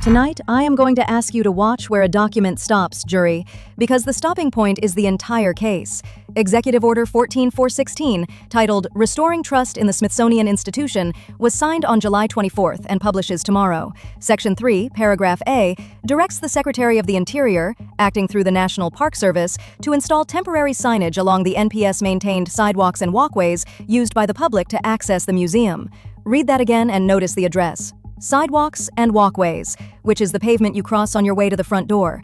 Tonight, I am going to ask you to watch where a document stops, jury, because the stopping point is the entire case. Executive Order 14416, titled Restoring Trust in the Smithsonian Institution, was signed on July 24th and publishes tomorrow. Section 3, Paragraph A, directs the Secretary of the Interior, acting through the National Park Service, to install temporary signage along the NPS-maintained sidewalks and walkways used by the public to access the museum. Read that again and notice the address. Sidewalks and walkways, which is the pavement you cross on your way to the front door.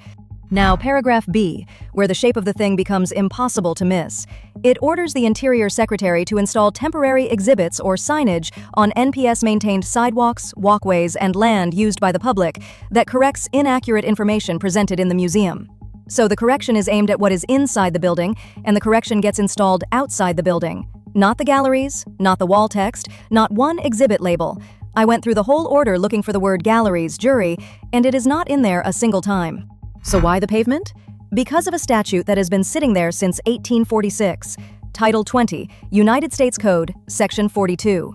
Now, Paragraph B, where the shape of the thing becomes impossible to miss. It orders the Interior Secretary to install temporary exhibits or signage on NPS-maintained sidewalks, walkways, and land used by the public that corrects inaccurate information presented in the museum. So the correction is aimed at what is inside the building, and the correction gets installed outside the building. Not the galleries, not the wall text, not one exhibit label. I went through the whole order looking for the word galleries, jury, and it is not in there a single time. So why the pavement? Because of a statute that has been sitting there since 1846. Title 20, United States Code, Section 42.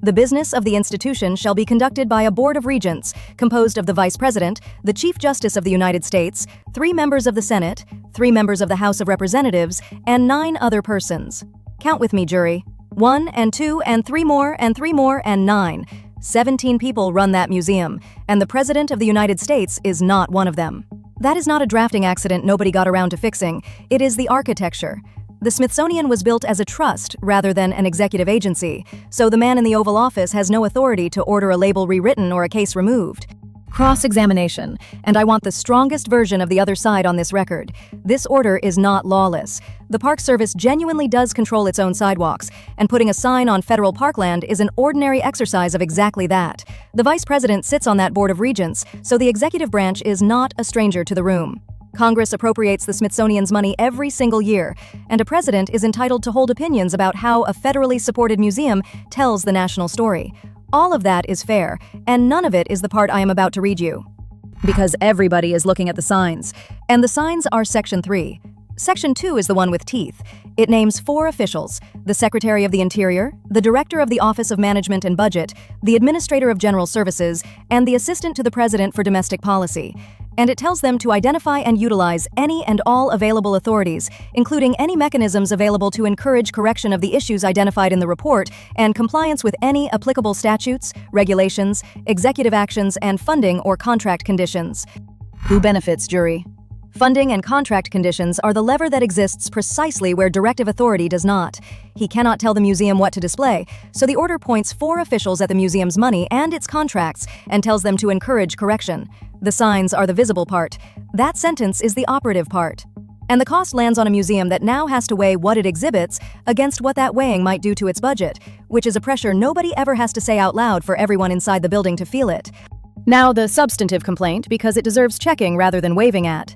The business of the institution shall be conducted by a Board of Regents, composed of the Vice President, the Chief Justice of the United States, 3 members of the Senate, 3 members of the House of Representatives, and 9 other persons. Count with me, jury. 1 and 2 and 3 more and 3 more and 9. 17 people run that museum, and the President of the United States is not one of them. That is not a drafting accident nobody got around to fixing. It is the architecture. The Smithsonian was built as a trust rather than an executive agency, so the man in the Oval Office has no authority to order a label rewritten or a case removed. Cross-examination, and I want the strongest version of the other side on this record. This order is not lawless. The Park Service genuinely does control its own sidewalks, and putting a sign on federal parkland is an ordinary exercise of exactly that. The Vice President sits on that Board of Regents, so the executive branch is not a stranger to the room. Congress appropriates the Smithsonian's money every single year, and a president is entitled to hold opinions about how a federally supported museum tells the national story. All of that is fair, and none of it is the part I am about to read you. Because everybody is looking at the signs, and the signs are Section 3. Section 2 is the one with teeth. It names 4 officials: the Secretary of the Interior, the Director of the Office of Management and Budget, the Administrator of General Services, and the Assistant to the President for Domestic Policy. And it tells them to identify and utilize any and all available authorities, including any mechanisms available to encourage correction of the issues identified in the report and compliance with any applicable statutes, regulations, executive actions, and funding or contract conditions. Who benefits, jury? Funding and contract conditions are the lever that exists precisely where directive authority does not. He cannot tell the museum what to display, so the order points 4 officials at the museum's money and its contracts and tells them to encourage correction. The signs are the visible part. That sentence is the operative part. And the cost lands on a museum that now has to weigh what it exhibits against what that weighing might do to its budget, which is a pressure nobody ever has to say out loud for everyone inside the building to feel it. Now the substantive complaint, because it deserves checking rather than waving at.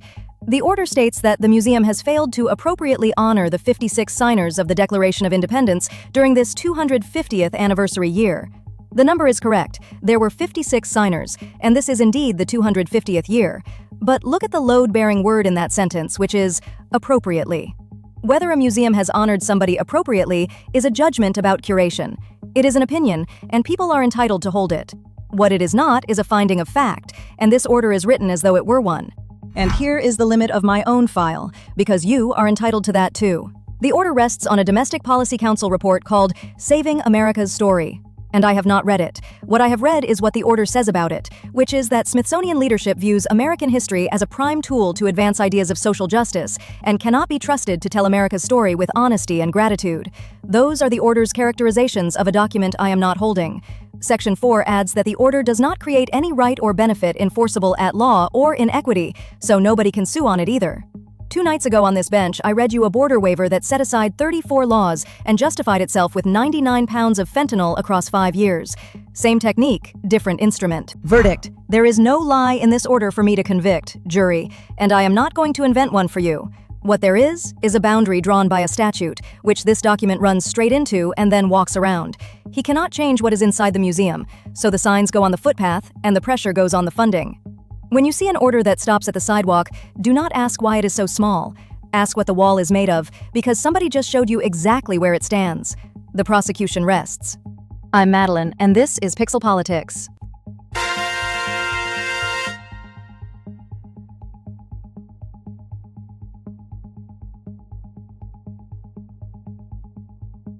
The order states that the museum has failed to appropriately honor the 56 signers of the Declaration of Independence during this 250th anniversary year. The number is correct. There were 56 signers, and this is indeed the 250th year. But look at the load-bearing word in that sentence, which is appropriately. Whether a museum has honored somebody appropriately is a judgment about curation. It is an opinion, and people are entitled to hold it. What it is not is a finding of fact, and this order is written as though it were one. And here is the limit of my own file, because you are entitled to that too. The order rests on a Domestic Policy Council report called Saving America's Story. And I have not read it. What I have read is what the order says about it, which is that Smithsonian leadership views American history as a prime tool to advance ideas of social justice and cannot be trusted to tell America's story with honesty and gratitude. Those are the order's characterizations of a document I am not holding. Section 4 adds that the order does not create any right or benefit enforceable at law or in equity, so nobody can sue on it either. 2 nights ago on this bench, I read you a border waiver that set aside 34 laws and justified itself with 99 pounds of fentanyl across 5 years. Same technique, different instrument. Verdict: there is no lie in this order for me to convict, jury, and I am not going to invent one for you. What there is a boundary drawn by a statute, which this document runs straight into and then walks around. He cannot change what is inside the museum, so the signs go on the footpath and the pressure goes on the funding. When you see an order that stops at the sidewalk, do not ask why it is so small. Ask what the wall is made of, because somebody just showed you exactly where it stands. The prosecution rests. I'm Madeline, and this is Pixel Politics.